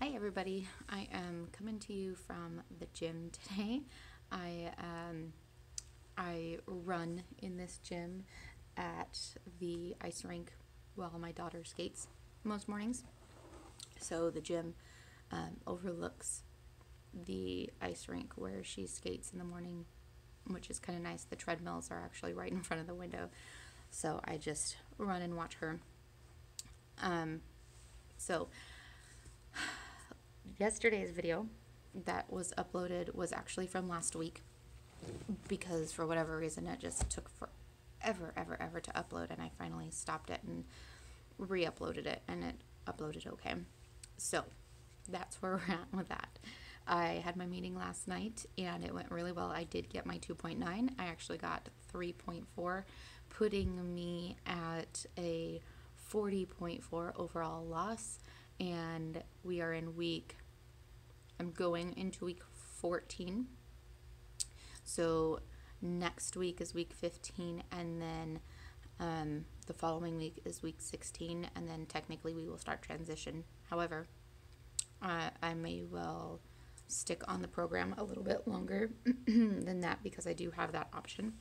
Hi everybody, I am coming to you from the gym today. I I run in this gym at the ice rink while my daughter skates most mornings. So the gym overlooks the ice rink where she skates in the morning, which is kind of nice. The treadmills are actually right in front of the window, so I just run and watch her. So yesterday's video that was uploaded was actually from last week because for whatever reason it just took forever to upload, and I finally stopped it and re-uploaded it, and it uploaded okay. So that's where we're at with that. I had my meeting last night and it went really well. I did get my 2.9. I actually got 3.4, putting me at a 40.4 overall loss, and we are in I'm going into week 14. So next week is week 15, and then the following week is week 16, and then technically we will start transition. However, I may well stick on the program a little bit longer than that because I do have that option.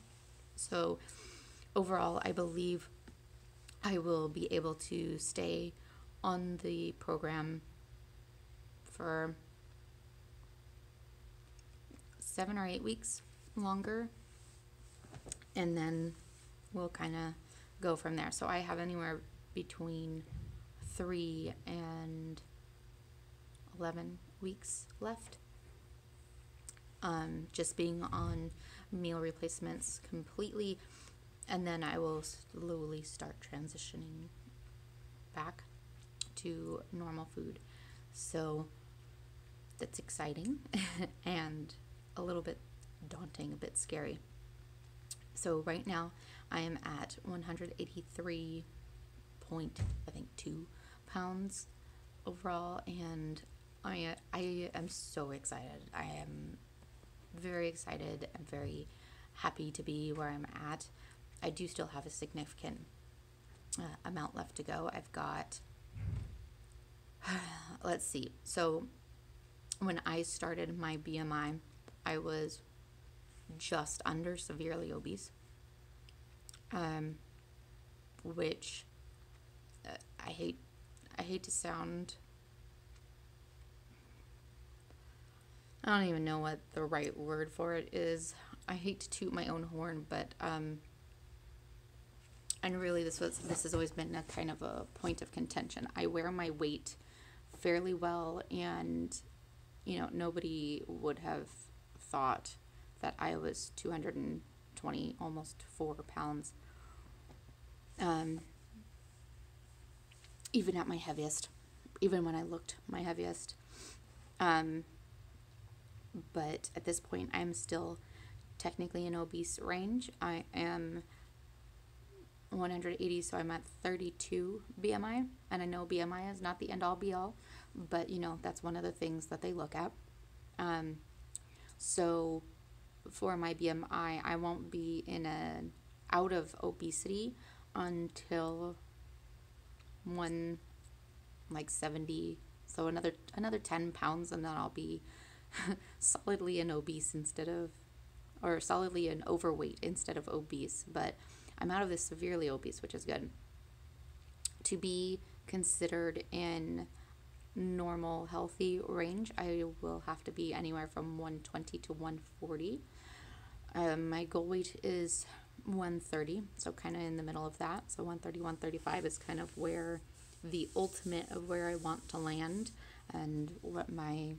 So overall, I believe I will be able to stay on the program for 7 or 8 weeks longer, and then we'll kind of go from there. So I have anywhere between 3 and 11 weeks left, just being on meal replacements completely, and then I will slowly start transitioning back to normal food. So that's exciting and a little bit daunting, a bit scary. So right now I am at 183 point, I think, 2 pounds overall, and I am so excited. I am very excited and very happy to be where I'm at. I do still have a significant amount left to go. I've got, let's see. So when I started my BMI, I was just under severely obese, which I hate to sound, I don't even know what the right word for it is. I hate to toot my own horn, but and really this has always been a kind of a point of contention. I wear my weight fairly well, and nobody would have thought that I was 220, almost 4 pounds, even at my heaviest, even when I looked my heaviest. But at this point, I'm still technically in obese range. I am 180, so I'm at 32 BMI, and I know BMI is not the end-all be-all, but that's one of the things that they look at. So for my BMI, I won't be out of obesity until 170, so another 10 pounds, and then I'll be solidly an obese solidly an overweight instead of obese. But I'm out of this severely obese, which is good. To be considered in normal healthy range, I will have to be anywhere from 120 to 140. My goal weight is 130, so kind of in the middle of that. So 130, 135 is kind of where the ultimate of where I want to land and what my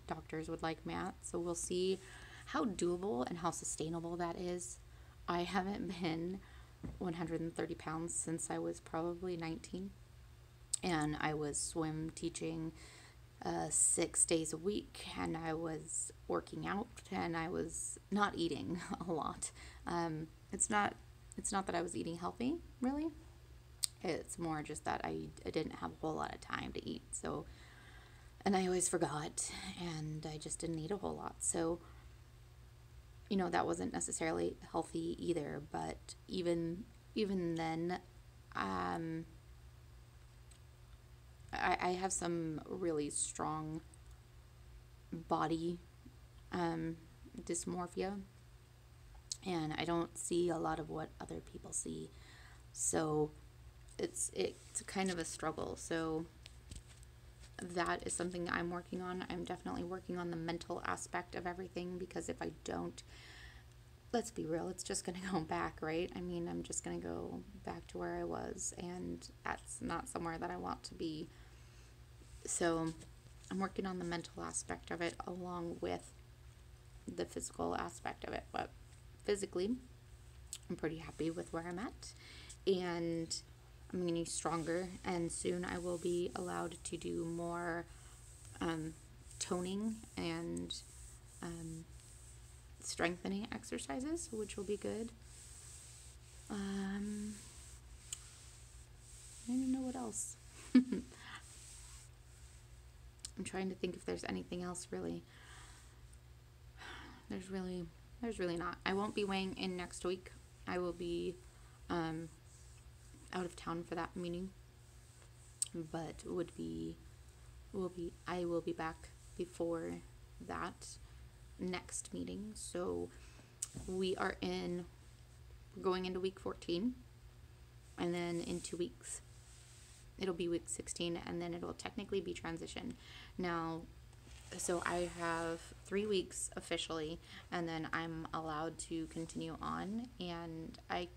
doctors would like me at. So we'll see how doable and how sustainable that is. I haven't been 130 pounds since I was probably 19, and I was swim teaching 6 days a week, and I was working out, and I was not eating a lot. It's not that I was eating healthy, really. It's more just that I didn't have a whole lot of time to eat. So, and I always forgot, and I just didn't eat a whole lot. So, that wasn't necessarily healthy either. But even then, I have some really strong body dysmorphia, and I don't see a lot of what other people see. So it's kind of a struggle. So that is something I'm working on. I'm definitely working on the mental aspect of everything, because if I don't, let's be real, it's just going to go back, right? I mean, I'm just going to go back to where I was, and that's not somewhere that I want to be. So I'm working on the mental aspect of it along with the physical aspect of it. But physically, I'm pretty happy with where I'm at, and I'm getting stronger, and soon I will be allowed to do more toning and strengthening exercises, which will be good. I don't know what else. I'm trying to think if there's anything else really. There's really not. I won't be weighing in next week. I will be out of town for that meeting, but I will be back before that next meeting. So we're going into week 14, and then in 2 weeks it'll be week 16, and then it'll technically be transition. Now, so I have 3 weeks officially, and then I'm allowed to continue on, and I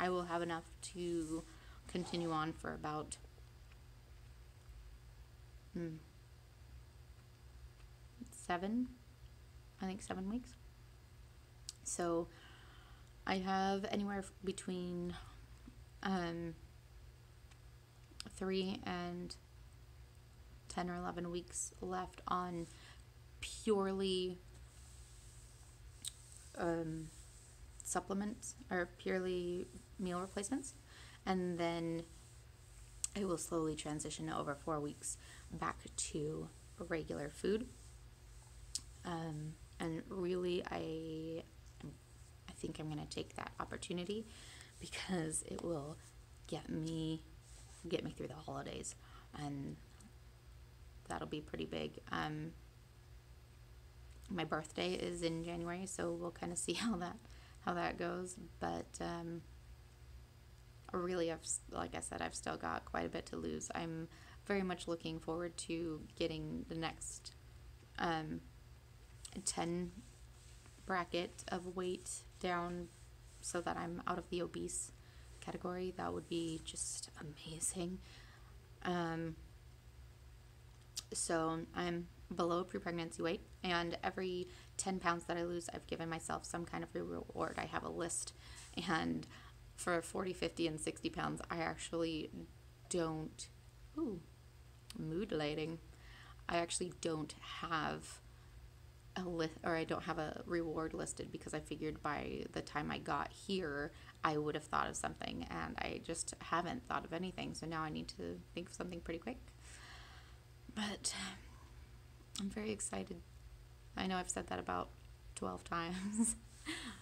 will have enough to continue on for about 7 weeks. So I have anywhere between 3 and 10 or 11 weeks left on purely supplements or purely meal replacements, and then I will slowly transition over 4 weeks back to regular food. And really, I think I'm going to take that opportunity, because it will get me through the holidays, and that'll be pretty big. My birthday is in January, so we'll kind of see how that goes. But really, like I said, I've still got quite a bit to lose. I'm very much looking forward to getting the next 10 bracket of weight down, so that I'm out of the obese category. That would be just amazing. So I'm below pre-pregnancy weight, and every 10 pounds that I lose, I've given myself some kind of reward. I have a list, and for 40, 50, and 60 pounds, I actually don't, mood lighting. I actually don't have a list, or I don't have a reward listed, because I figured by the time I got here, I would have thought of something, and I just haven't thought of anything. So now I need to think of something pretty quick. But I'm very excited. I know I've said that about 12 times.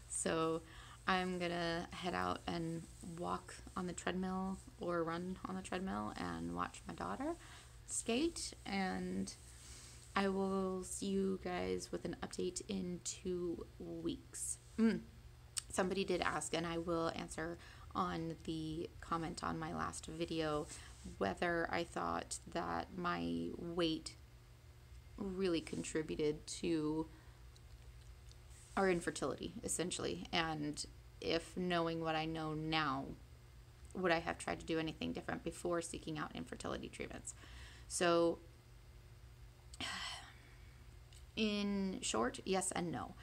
So I'm gonna head out and walk on the treadmill or run on the treadmill and watch my daughter skate, and I will see you guys with an update in 2 weeks. Somebody did ask, and I will answer on the comment on my last video, whether I thought that my weight really contributed to our infertility, essentially, and if, knowing what I know now, would I have tried to do anything different before seeking out infertility treatments. So in short, yes and no.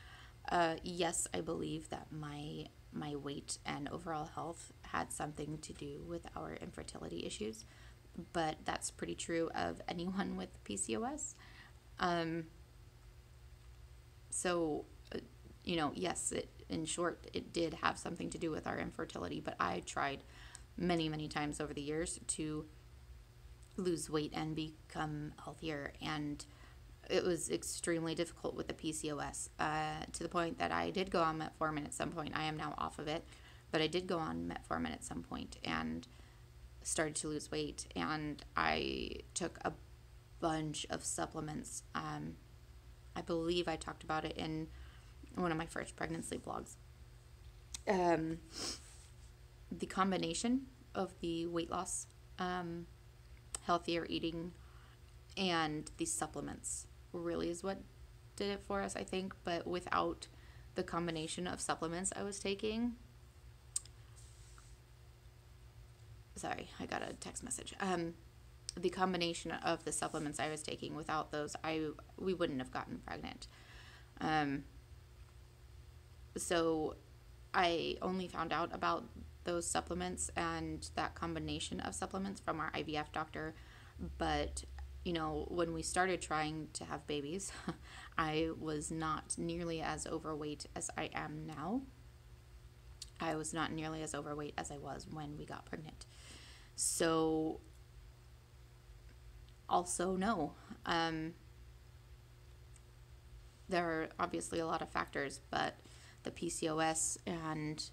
Yes, I believe that my weight and overall health had something to do with our infertility issues, but that's pretty true of anyone with PCOS. So, yes, in short, it did have something to do with our infertility, but I tried many, many times over the years to lose weight and become healthier, and it was extremely difficult with the PCOS, to the point that I did go on metformin at some point. I am now off of it, but I did go on metformin at some point, and started to lose weight, and I took a bunch of supplements. I believe I talked about it in one of my first pregnancy vlogs. The combination of the weight loss, healthier eating, and the supplements really is what did it for us, I think. But without the combination of supplements I was taking, sorry, I got a text message. The combination of the supplements I was taking, without those, we wouldn't have gotten pregnant. So I only found out about those supplements and that combination of supplements from our IVF doctor. But, you know, when we started trying to have babies, I was not nearly as overweight as I am now. I was not nearly as overweight as I was when we got pregnant. So, also, no. There are obviously a lot of factors, but the PCOS and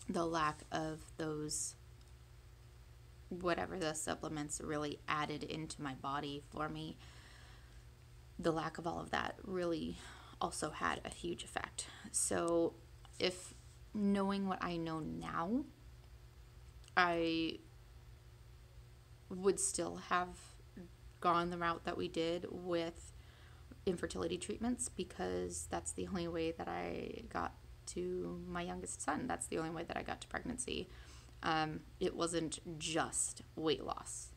the lack of those, whatever the supplements really added into my body for me, the lack of all of that really also had a huge effect. So if knowing what I know now, I would still have gone the route that we did with infertility treatments, because that's the only way that I got to my youngest son. That's the only way that I got to pregnancy. It wasn't just weight loss.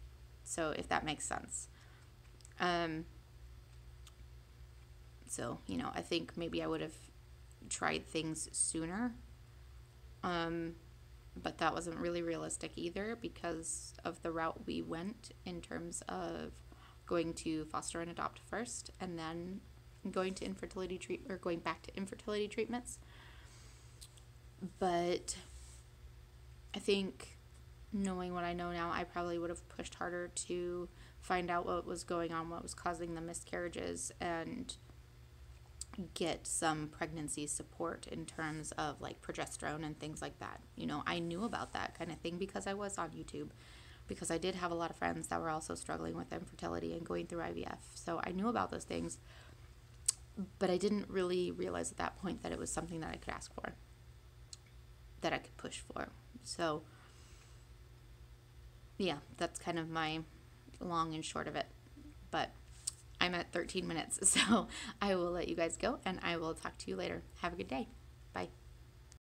So if that makes sense. So, you know, I think maybe I would have tried things sooner. But that wasn't really realistic either, because of the route we went in terms of going to foster and adopt first, and then going to going back to infertility treatments. But I think, knowing what I know now, I probably would have pushed harder to find out what was going on, what was causing the miscarriages, and get some pregnancy support in terms of like progesterone and things like that. You know, I knew about that kind of thing because I was on YouTube, because I did have a lot of friends that were also struggling with infertility and going through IVF. So I knew about those things, but I didn't really realize at that point that it was something that I could ask for, that I could push for. So yeah, that's kind of my long and short of it. But I'm at 13 minutes, so I will let you guys go, and I will talk to you later. Have a good day. Bye.